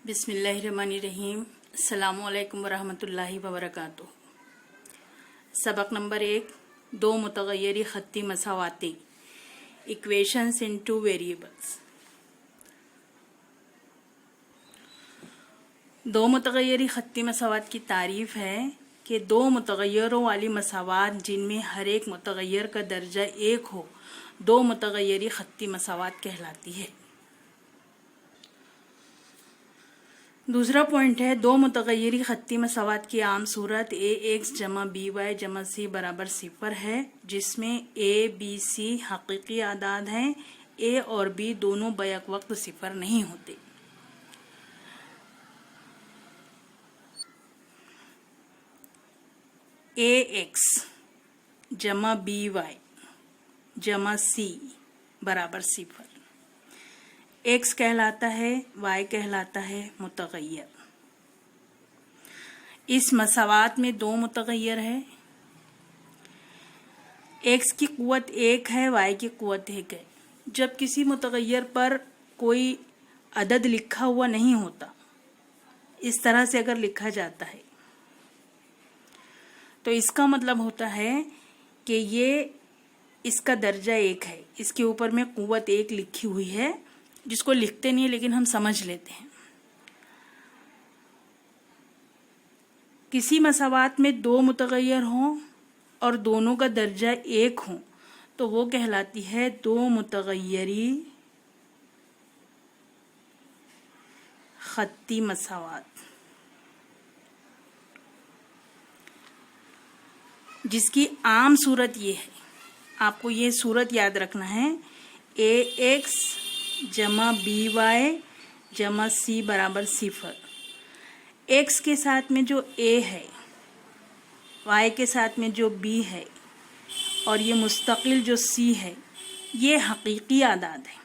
बिस्मिल्लाहिर्रहमानिर्रहीम। अस्सलामु अलैकुम वरहमतुल्लाहि वबरकातुह। सबक नंबर 1, दो मुतगय्यरी खत्ती मसावाती, इक्वेशंस इन टू वेरिएबल्स। दो मुतगय्यरी खत्ती मसावात की तारीफ है कि दो मुतगय्यरों वाली मसावात जिनमें हर एक मुतगय्यर का दर्जा 1 हो, दो मुतगय्यरी खत्ती मसावात कहलाती है। दूसरा पॉइंट है, दो मुतगय्यरी खत्ती मसावात की आम सूरत ax जमा by जमा c बराबर 0 है, जिसमें a b c हकीकी आदाद हैं। a और b दोनों बैक वक्त 0 नहीं होते। ax जमा by जमा c बराबर 0। x कहलाता है, y कहलाता है मुतगय्यर। इस मसावात में दो मुतगय्यर है। x की कुव्वत 1 है, y की कुव्वत 1 है। जब किसी मुतगय्यर पर कोई अदद लिखा हुआ नहीं होता, इस तरह से अगर लिखा जाता है तो इसका मतलब होता है कि ये इसका दर्जा 1 है। इसके ऊपर में कुव्वत 1 लिखी हुई है, जिसको लिखते नहीं लेकिन हम समझ लेते हैं। किसी मसावात में दो मुतगय्यर हों और दोनों का दर्जा 1 हो तो वो कहलाती है दो मुतगय्यरी खत्ती मसावात, जिसकी आम सूरत ये है। आपको ये सूरत याद रखना है, ax जमा by जमा c बराबर 0। x के साथ में जो a है, y के साथ में जो b है और ये मुस्तकिल जो c है, ये हकीकी आदाद है।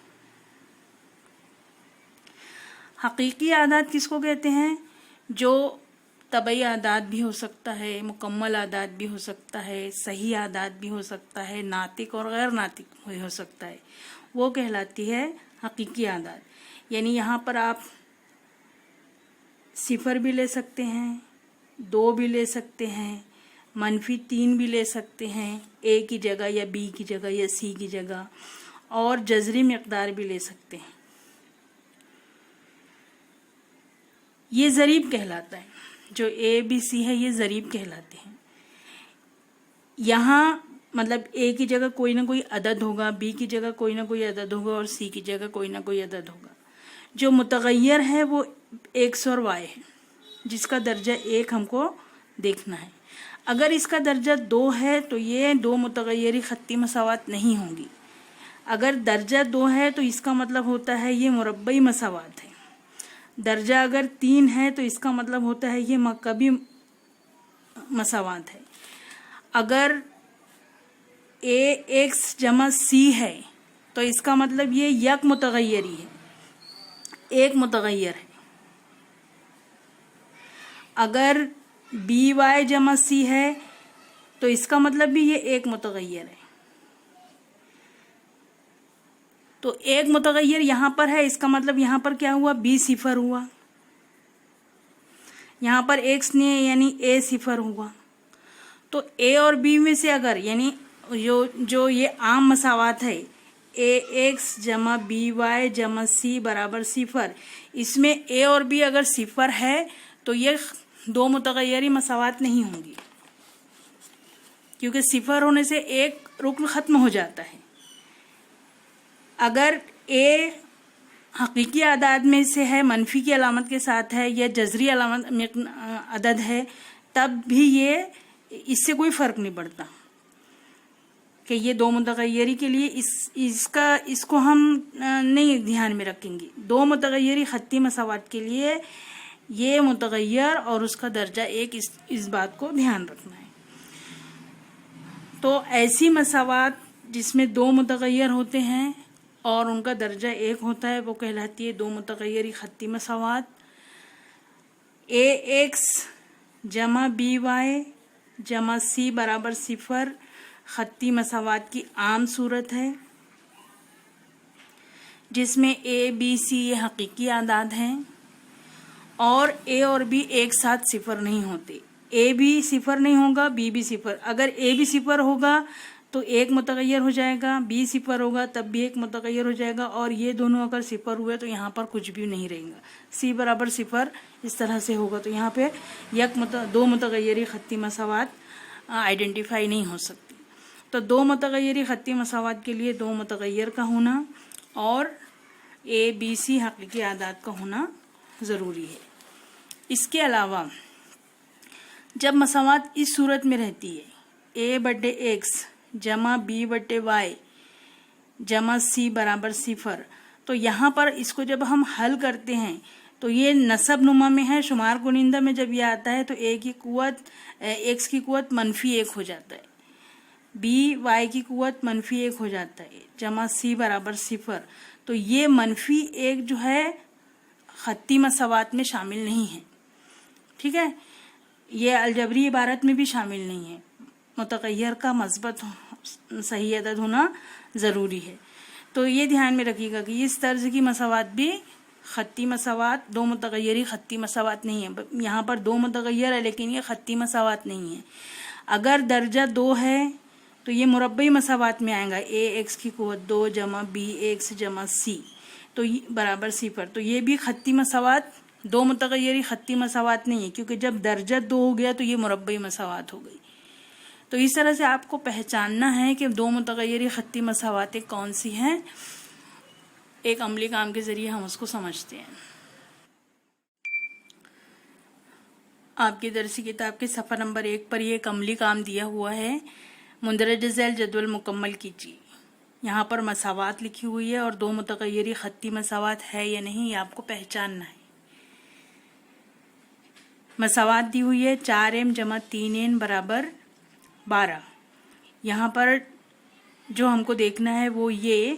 हकीकी आदाद किसको कहते हैं? जो तबई आदाद भी हो सकता है, मुकम्मल आदाद भी हो सकता है, सही आदाद भी हो सकता है, नातिक और गैर नातिक भी हो सकता है, वो कहलाती है हकीकी आदाद। यानी यहाँ पर आप 0 भी ले सकते हैं, 2 भी ले सकते हैं, -3 भी ले सकते हैं, a की जगह या b की जगह या c की जगह, और जज़री मिक़दार भी ले सकते हैं। ये ज़रीब कहलाता है। जो a b c है ये ज़रीब कहलाते हैं। यहाँ मतलब a की जगह कोई ना कोई अदद होगा, b की जगह कोई ना कोई अदद होगा और c की जगह कोई ना कोई अदद होगा। जो मुतगय्यर है वो x और y है, जिसका दर्जा 1 हमको देखना है। अगर इसका दर्जा 2 है तो ये दो मुतगय्यरी खत्ती मसावात नहीं होंगी। अगर दर्जा 2 है तो इसका मतलब होता है ये मुरब्बई मसावात है। दर्जा अगर 3 है तो इसका मतलब होता है ये मकबी मसावात है। अगर ax जमा c है तो इसका मतलब ये यक मुतगय्यरी है, एक मुतगय्यर है। अगर by जमा c है तो इसका मतलब भी ये एक मुतगय्यर है। तो एक मुतगय्यर यहाँ पर है, इसका मतलब यहाँ पर क्या हुआ? b 0 हुआ। यहाँ पर x ने यानी a 0 हुआ। तो a और b में से अगर यानी जो ये आम मसावात है ax जमा by जमा c बराबर 0, इसमें a और b अगर 0 है तो ये दो मुतगय्यरी मसावात नहीं होंगी, क्योंकि 0 होने से एक रुकन ख़त्म हो जाता है। अगर a हकीकी आदाद में से है, मनफी की अलामत के साथ है या जज़री अलामत अदद है, तब भी ये इससे कोई फ़र्क नहीं पड़ता कि ये दो मुतगय्यरी के लिए इसको हम नहीं ध्यान में रखेंगे। दो मुतगय्यरी खत्ती मसावात के लिए ये मुतगय्यर और उसका दर्जा 1, इस बात को ध्यान रखना है। तो ऐसी मसावात जिसमें दो मुतगय्यर होते हैं और उनका दर्जा 1 होता है वो कहलाती है दो मुतगय्यरी खत्ती मसावात। ax जमा by जमा c बराबर 0 खत्ती मसावात की आम सूरत है, जिसमें a b c ये हकीकी आदाद हैं और ए और बी एक साथ सिफर नहीं होते। ए भी सिफर नहीं होगा, बी भी सिफर। अगर ए भी सिफर होगा तो एक मुतगय्यर हो जाएगा, बी सिफर होगा तब भी एक मुतगय्यर हो जाएगा, और ये दोनों अगर सिफर हुए तो यहाँ पर कुछ भी नहीं रहेगा। सी बराबर सिफर इस तरह से होगा, तो यहाँ पे दो मुतगय्यरी खत्ती मसावात आइडेंटिफाई नहीं हो सकती। तो दो मुतगय्यरी खत्ती मसावात के लिए दो मुतगय्यर का होना और ए बी सी हकीकी आदाद का होना ज़रूरी है। इसके अलावा जब मसावात इस सूरत में रहती है, ए बटे एक्स जमा बी बटे वाई जमा सी बराबर सिफर, तो यहाँ पर इसको जब हम हल करते हैं तो ये नसब नुमा में है, शुमार कुनिंदा में जब ये आता है तो ए की कुवत एक्स की कुवत -1 हो जाता है, बी वाई की कुवत -1 हो जाता है, जमा सी बराबर सिफर। तो ये -1 जो है खत्ती मसावात में शामिल नहीं है, ठीक है। ये अलजबरी इबारत में भी शामिल नहीं है। मुतगय्यर का मस्बत सही अदद होना ज़रूरी है। तो ये ध्यान में रखिएगा कि इस तर्ज की मसावात भी खत्ती मसावात, दो मुतगय्यरी खत्ती मसावात नहीं है। यहाँ पर दो मुतगय्यर है लेकिन ये खत्ती मसावात नहीं है। अगर दर्जा 2 है तो ये मुरब्बई मसावात में आएगा, ए एक्स की कुवत 2 जमा बी एक्स जमा सी तो बराबर सिफर। तो ये भी खत्ती मसावात, दो मुतगय्यरी खत्ती मसावात नहीं है, क्योंकि जब दर्जा 2 हो गया तो ये मुरब्बई मसावात हो गई। तो इस तरह से आपको पहचानना है कि दो मुतगय्यरी खत्ती मसावातें कौन सी हैं। एक अमली काम के जरिए हम उसको समझते हैं। आपकी दरसी किताब के सफ़ा नंबर 1 पर ये एक अमली काम दिया हुआ है, मुंदरज ज़ैल जदवल मुकम्मल कीजिए। यहाँ पर मसावात लिखी हुई है और दो मुतगय्यरी खत्ती मसावात है या नहीं ये आपको पहचानना है। मसावात दी हुई है 4m जमा 3n बराबर 12। यहाँ पर जो हमको देखना है वो ये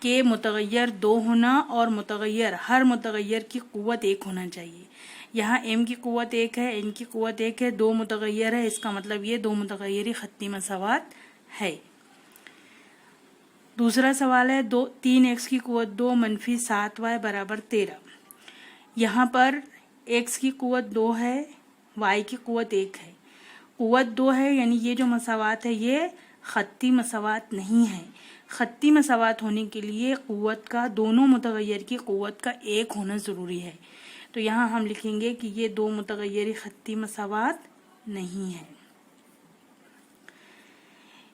कि मुतगय्यर 2 होना और मुतगय्यर, हर मुतगय्यर की कुव्वत 1 होना चाहिए। यहाँ m की कुव्वत 1 है, n की कुव्वत 1 है, दो मुतगय्यर है, इसका मतलब ये दो मुतगय्यरी खत्ती मसावात है। दूसरा सवाल है 3x की कुव्वत 2 - 7y बराबर 13। यहाँ पर x की कुव्वत 2 है, y की कुव्वत 1 है। कुव्वत 2 है यानी ये जो मसावात है ये खत्ती मसावात नहीं है। खत्ती मसावात होने के लिए कुव्वत का, दोनों मुतगय्यर की कुव्वत का 1 होना ज़रूरी है। तो यहाँ हम लिखेंगे कि ये दो मुतगय्यरी खत्ती मसावात नहीं है।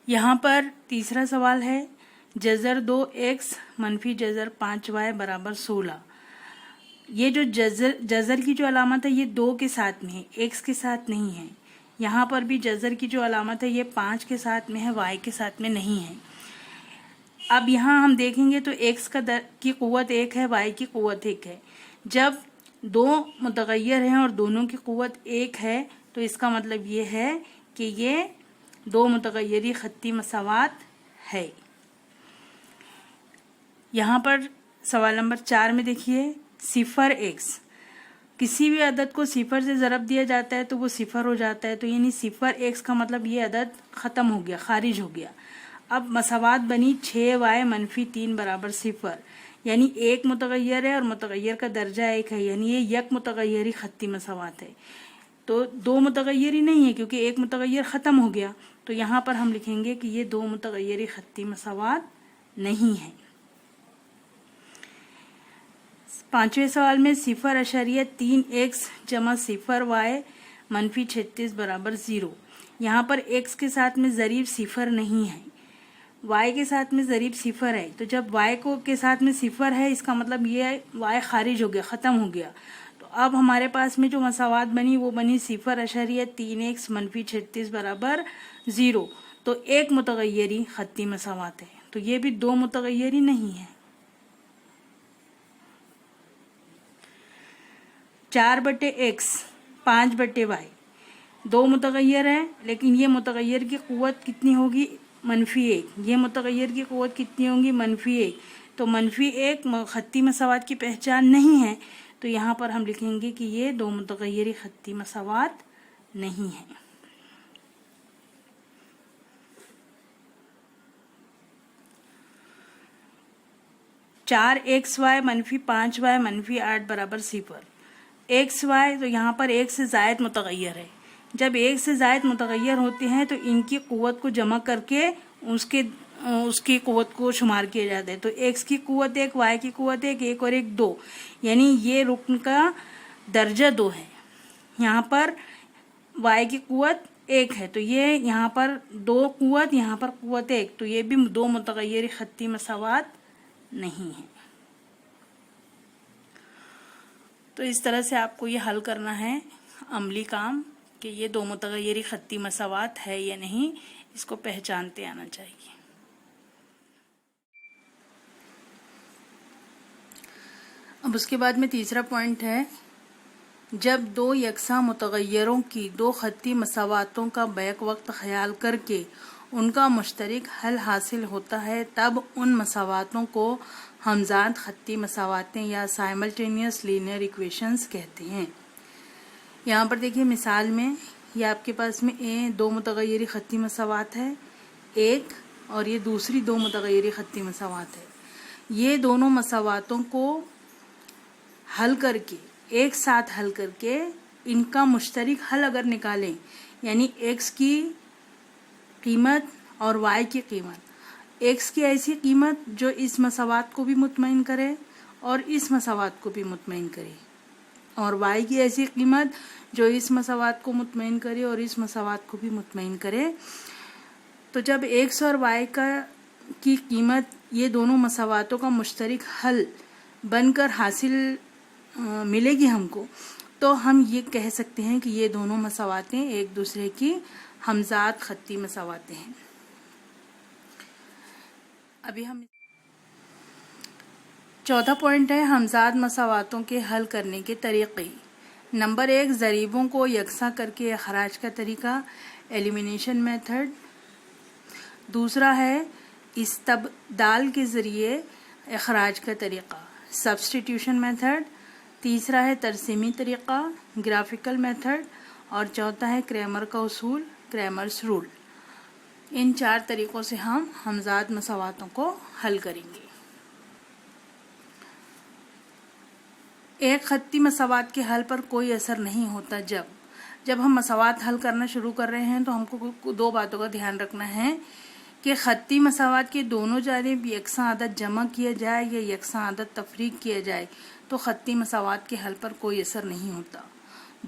यहाँ पर तीसरा सवाल है जज़र 2x - जज़र 5y बराबर 16। ये जो जज़र की जो अलामत है ये 2 के साथ में है, x के साथ नहीं है। यहाँ पर भी जज़र की जो अलामत है ये 5 के साथ में है, y के साथ में नहीं है। अब यहाँ हम देखेंगे तो x की कुव्वत 1 है, y की कुव्वत 1 है। जब दो मुतगय्यर हैं और दोनों की कुव्वत 1 है तो इसका मतलब ये है कि ये दो मुतगय्यरी खत्ती मसावात है। यहाँ पर सवाल नंबर 4 में देखिए, सिफर x, किसी भी अदद को सिफर से ज़रब दिया जाता है तो वो सिफर हो जाता है। तो यानी सिफर x का मतलब ये अदद ख़त्म हो गया, खारिज हो गया। अब मसावात बनी 6y - 3 बराबर सिफर, यानी एक मुतगय्यर है और मुतगय्यर का दर्जा 1 है, यानी ये यक मुतगय्यरी खत्ती मसावात है। तो दो मुतगय्यरी नहीं है क्योंकि एक मुतगय्यर ख़त्म हो गया। तो यहाँ पर हम लिखेंगे कि ये दो मुतगय्यरी खत्ती मसावात नहीं है। 5वें सवाल में 0.3x जमा 0y - 36 बराबर 0। यहाँ पर x के साथ में ज़रीब सिफर नहीं है, y के साथ में ज़रीब सिफर है। तो जब y को के साथ में सिफर है इसका मतलब ये y खारिज हो गया, ख़त्म हो गया। तो अब हमारे पास में जो मसावात बनी वो बनी 0.3x - 36 बराबर 0। तो एक मुतगय्यरी खत्ती मसावात है, तो ये भी दो मुतगय्यरी नहीं है। 4/x 5/y, दो मुतगय्यर है लेकिन ये मुतगय्यर की कुव्वत कितनी होगी, -1। ये मुतगय्यर की कुव्वत कितनी होगी, -1। तो -1 खत्ती मसावात की पहचान नहीं है। तो यहाँ पर हम लिखेंगे कि ये दो मुतगय्यरी खत्ती मसावात नहीं है। चार XY - 5y - 8 बराबर 0। ایکس وائی، تو یہاں پر ایک سے زائد متغیر ہے. جب ایک سے زائد متغیر ہوتے ہیں تو ان کی قوت کو جمع کر کے اس کی قوت کو شمار کیا جاتا ہے. تو ایکس کی قوت 1، وائی کی قوت 1، 1 اور 1 2، یعنی یہ رکن کا درجہ 2 ہے. یہاں پر وائی کی قوت 1 ہے تو یہ یہاں پر 2 قوت، یہاں پر قوت 1، تو یہ بھی 2 متغیر خطی مساوات نہیں ہے. تو اس طرح سے آپ کو یہ حل کرنا ہے عملی کام کہ یہ 2 متغیری خطی مساوات ہے یا نہیں، اس کو پہچانتے آنا چاہیے. اب اس کے بعد میں تیسرا پوائنٹ ہے، جب 2 یکساں متغیروں کی 2 خطی مساواتوں کا بیک وقت خیال کر کے ان کا مشترک حل حاصل ہوتا ہے تب ان مساواتوں کو ہمزاد خطی مساواتیں یا سائملٹینیس لینئر ایکویشنز کہتے ہیں. یہاں پر دیکھیے مثال میں یہ آپ کے پاس میں 2 متغیری خطی مساوات ہے، ایک، اور یہ دوسری 2 متغیری خطی مساوات ہے. یہ دونوں مساواتوں کو حل کر کے ایک ساتھ حل کر کے ان کا مشترک حل اگر نکالیں، یعنی ایکس کی قیمت اور وائی کی قیمت، ایکس کی ایسی قیمت جو اس مساوات کو بھی مطمئن کرے اور اس مساوات کو بھی مطمئن کرے، اور وائی کی ایسی قیمت جو اس مساوات کو مطمئن کرے اور اس مساوات کو بھی مطمئن کرے. تو جب ایکس اور وائی کی قیمت یہ دونوں مساواتوں کا مشترک حل بن کر حاصل ملے گی ہم کو، تو ہم یہ کہہ سکتے ہیں کہ یہ دونوں مساواتیں ایک دوسرے کی ہمزاد خطی مساواتیں ہیں. ابھی ہم چوتھا پوائنٹ ہے ہمزاد مساواتوں کے حل کرنے کے طریقے. نمبر 1، ضریبوں کو یکساں کر کے اخراج کا طریقہ، ایلیمینیشن میتھڈ. دوسرا ہے استبدال کے ذریعے اخراج کا طریقہ، سبسٹیٹیوشن میتھڈ. تیسرا ہے ترسیمی طریقہ، گرافیکل میتھڈ. اور چوتھا ہے کریمر کا اصول، کریمرز رول. ان 4 طریقوں سے ہم ہمزاد مساواتوں کو حل کریں گے. ایک خطی مساوات کے حل پر کوئی اثر نہیں ہوتا. جب ہم مساوات حل کرنا شروع کر رہے ہیں تو ہم کو 2 باتوں کا دھیان رکھنا ہے کہ خطی مساوات کے دونوں جانب یکساں عدد جمع کیا جائے یا یکساں عدد تفریق کیا جائے تو خطی مساوات کے حل پر کوئی اثر نہیں ہوتا.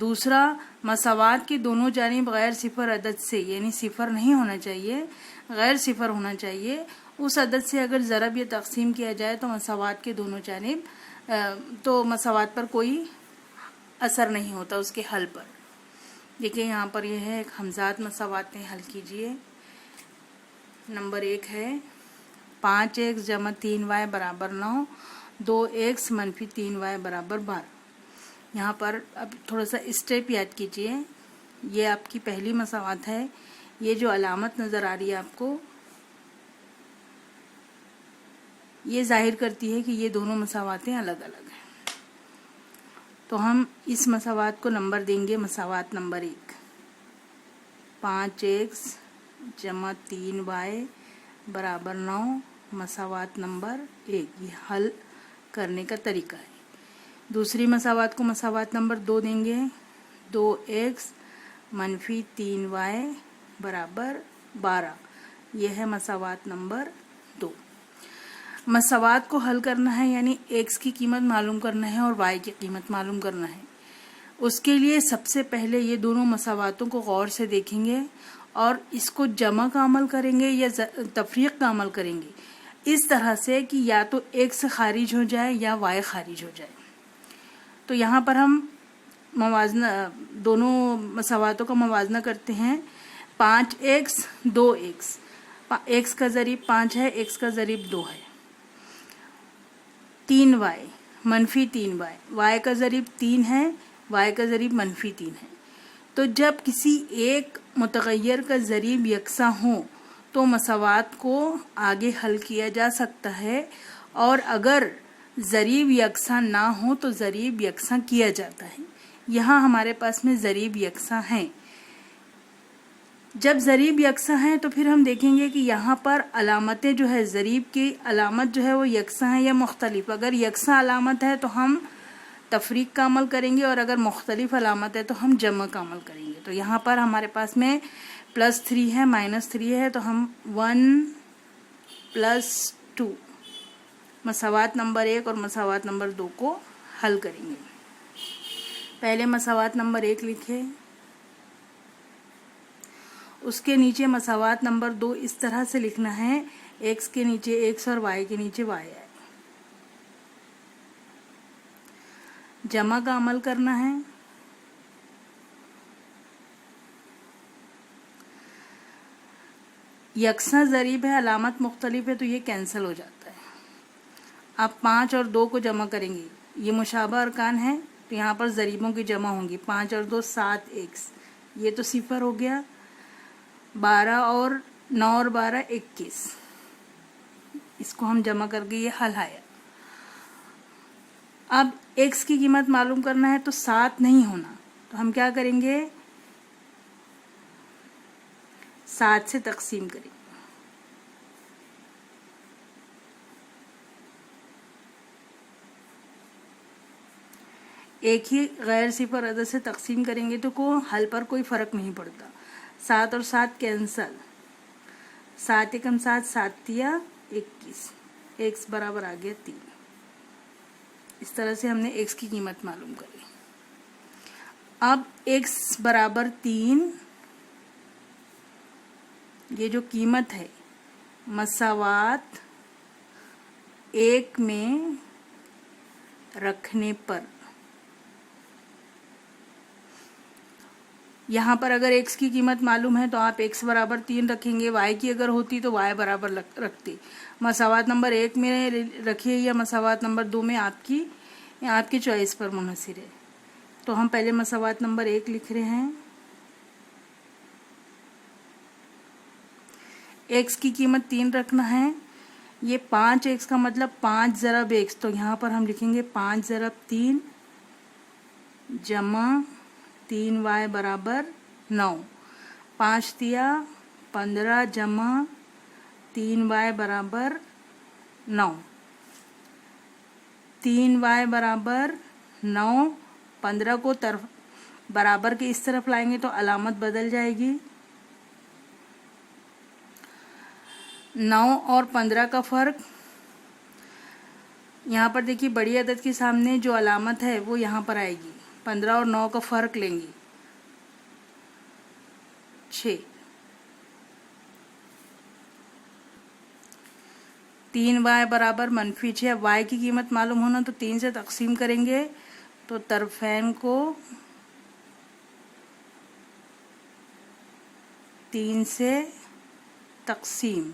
دوسرا، مساوات کے دونوں جانب غیر صفر عدد سے، یعنی صفر نہیں ہونا چاہیے، غیر صفر ہونا چاہیے، اس عدد سے اگر ضرب یا تقسیم کیا جائے تو مساوات کے دونوں جانب تو مساوات پر کوئی اثر نہیں ہوتا اس کے حل پر. دیکھیں یہاں پر یہ ہے ایک ہمزاد مساواتیں حل کیجئے. نمبر 1 ہے 5x جمع 3y برابر 9، 2x منفی 3y برابر 12. یہاں پر اب تھوڑا سا اسٹیپ یاد کیجئے. یہ آپ کی پہلی مساوات ہے. یہ جو علامت نظر آ رہی ہے آپ کو، یہ ظاہر کرتی ہے کہ یہ دونوں مساواتیں الگ الگ ہیں. تو ہم اس مساوات کو نمبر دیں گے مساوات نمبر 1، 5x جمع 3y برابر 9 مساوات نمبر 1. یہ حل کرنے کا طریقہ ہے. دوسری مساوات کو مساوات نمبر 2 دیں گے، 2x منفی 3y برابر 12. یہ ہے مساوات نمبر 2. مساوات کو حل کرنا ہے یعنی x کی قیمت معلوم کرنا ہے اور y کی قیمت معلوم کرنا ہے. اس کے لیے سب سے پہلے یہ دونوں مساواتوں کو غور سے دیکھیں گے اور اس کو جمع کا عمل کریں گے یا تفریق کا عمل کریں گے، اس طرح سے کہ یا تو x خارج ہو جائے یا y خارج ہو جائے. تو یہاں پر ہم موازنہ دونوں مساواتوں کا موازنہ کرتے ہیں. 5x 2x، x کا ضریب 5 ہے، x کا ضریب 2 ہے. 3y منفی 3y، y کا ضریب 3 ہے، y کا ضریب منفی 3 ہے. تو جب کسی ایک متغیر کا ضریب یکساں ہو تو مساوات کو آگے حل کیا جا سکتا ہے، اور اگر ضریب یکساں نہ ہو تو ضریب یکساں کیا جاتا ہے. یہاں ہمارے پاس میں ضریب یکساں ہیں. جب ضریب یکساں ہیں تو پھر ہم دیکھیں گے کہ یہاں پر علامتیں جو ہے، ضریب کی علامت جو ہے وہ یکساں ہے یا مختلف. اگر یکساں علامت ہے تو ہم تفریق کا عمل کریں گے، اور اگر مختلف علامت ہے تو ہم جمع کا عمل کریں گے. تو یہاں پر ہمارے پاس میں +3 ہے، -3 ہے، تو ہم 1 + 2 مساوات نمبر 1 اور مساوات نمبر 2 کو حل کریں گے. پہلے مساوات نمبر 1 لکھے، اس کے نیچے مساوات نمبر 2 اس طرح سے لکھنا ہے، x کے نیچے x اور y کے نیچے y ہے. جمع کا عمل کرنا ہے. یکساں ضریب ہے، علامت مختلف ہے، تو یہ کینسل ہو جاتا ہے. آپ 5 اور 2 کو جمع کریں گے، یہ مشابہ ارکان ہے تو یہاں پر ضریبوں کی جمع ہوں گی. 5 اور 2 7x، یہ تو 0 ہو گیا. 12 اور 9 اور 12 21، اس کو ہم جمع کر کے یہ حل آیا. اب x کی قیمت معلوم کرنا ہے تو 7 نہیں ہونا، تو ہم کیا کریں گے، 7 سے تقسیم کریں گے. ایک ہی غیر صفر عدد سے تقسیم کریں گے تو حل پر کوئی فرق نہیں پڑتا. 7 اور 7 کینسل، 7 × 7 7 × 21، x برابر آ گیا 3. اس طرح سے ہم نے x کی قیمت معلوم کری. اب x برابر 3، یہ جو قیمت ہے مساوات 1 میں رکھنے پر، یہاں پر اگر x کی قیمت معلوم ہے تو آپ x برابر 3 رکھیں گے، y کی اگر ہوتی تو y برابر رکھتے. مساوات نمبر 1 میں رکھیے یا مساوات نمبر 2 میں، آپ کی چوائس پر منحصر ہے. تو ہم پہلے مساوات نمبر 1 لکھ رہے ہیں. x کی قیمت 3 رکھنا ہے. یہ 5x کا مطلب 5 ضرب x، تو یہاں پر ہم لکھیں گے 5 ضرب 3 جمع 3y برابر 9. 5 دیا 15 جمع 3y برابر 9. 3y برابر 9. 15 کو برابر کے اس طرف لائیں گے تو علامت بدل جائے گی. 9 اور 15 کا فرق، یہاں پر دیکھیے بڑی عدد کے سامنے جو علامت ہے وہ یہاں پر آئے گی. 15 اور 9 کا فرق لیں گے 6. 3y برابر -6. y کی قیمت معلوم ہونا تو 3 سے تقسیم کریں گے، تو طرفین کو 3 سے تقسیم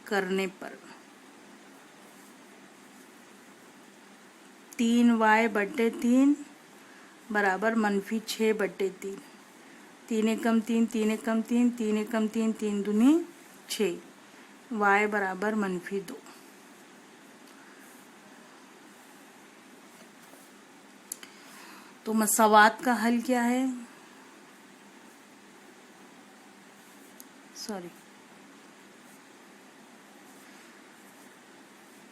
کرنے پر 3y/3 برابر -6/3. 3 × 3 3 × 3 3 × 3 3 दूनी 6، y برابر -2. تو مساوات کا حل کیا ہے،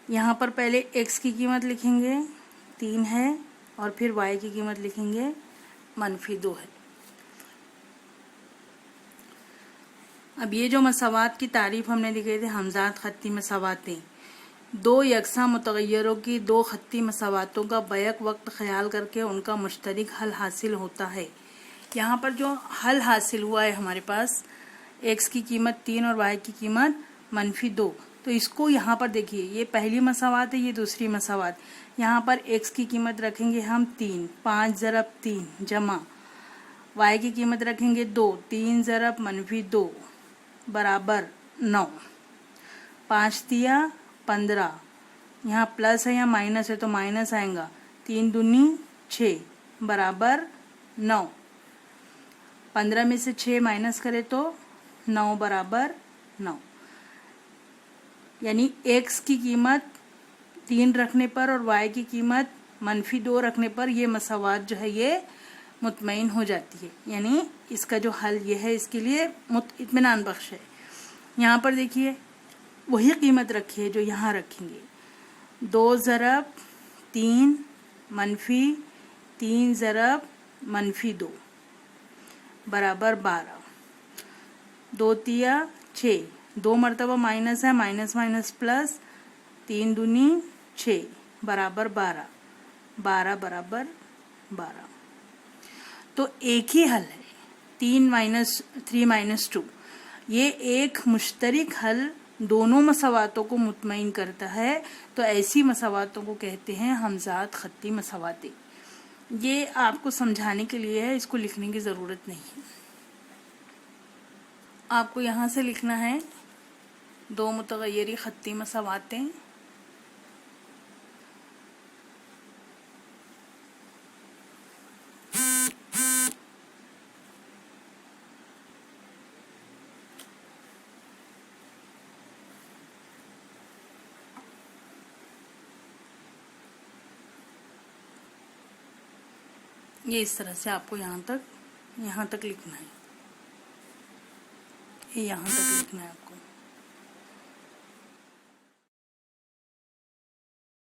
یہاں پر پہلے x کی قیمت لکھیں گے 3 ہے، اور پھر y کی قیمت لکھیں گے -2 ہے. اب یہ جو مساوات کی تعریف ہم نے لکھے تھے، ہمزاد خطی مساواتیں، 2 یکساں متغیروں کی 2 خطی مساواتوں کا بیک وقت خیال کر کے ان کا مشترک حل حاصل ہوتا ہے. یہاں پر جو حل حاصل ہوا ہے ہمارے پاس، x کی قیمت 3 اور y کی قیمت -2، تو اس کو یہاں پر دیکھیے، یہ پہلی مساوات ہے، یہ دوسری مساوات. یہاں پر x کی قیمت رکھیں گے ہم 3، 5 ضرب 3 جمع y کی قیمت رکھیں گے 2، 3 ضرب -2 برابر 9. 5 دیا 15، یہاں پلس ہے یا مائنس ہے تو مائنس آئے گا، 3 दूनी 6 برابر 9. 15 میں سے 6 مائنس کرے تو 9 برابر 9. یعنی x کی قیمت 3 رکھنے پر اور y کی قیمت -2 رکھنے پر یہ مساوات جو ہے یہ مطمئن ہو جاتی ہے. یعنی اس کا جو حل یہ ہے، اس کے لیے اطمینان بخش ہے. یہاں پر دیکھیے وہی قیمت رکھی ہے جو یہاں رکھیں گے، 2 ضرب 3 मनफी 3 ज़रब मनफी 2 बराबर 12। 2 तिया 6, 2 मरतबा माइनस है, माइनस माइनस प्लस, 3 दूनी 6 बराबर 12, 12 बराबर 12। तो एक ही हल है 3 माइनस 2। ये एक मुश्तरक हल दोनों मसावातों को मुतमईन करता है, तो ऐसी मसावातों को कहते हैं हमजाद खत्ती मसावातें। ये आपको समझाने के लिए है, इसको लिखने की ज़रूरत नहीं है। आपको यहाँ से लिखना है 2 मुतगय्यरी खत्ती मसावातें। ये इस तरह से आपको यहाँ तक लिखना है, ये यहाँ तक लिखना है आपको।